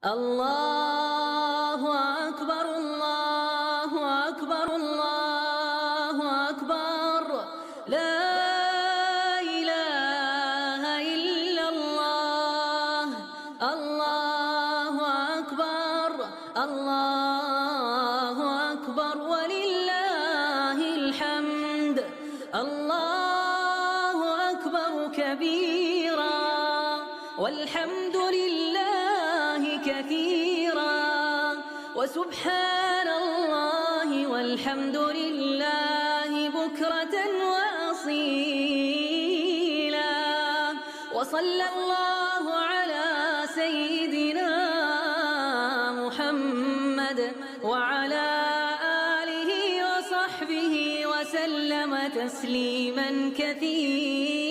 الله أكبر الله أكبر الله أكبر لا إله إلا الله الله أكبر الله أكبر ولله الحمد الله أكبر كبيرا والحمد لله كثيرا وسبحان الله والحمد لله بكرة وأصيلا وصلى الله على سيدنا محمد وعلى آله وصحبه وسلم تسليما كثيرا.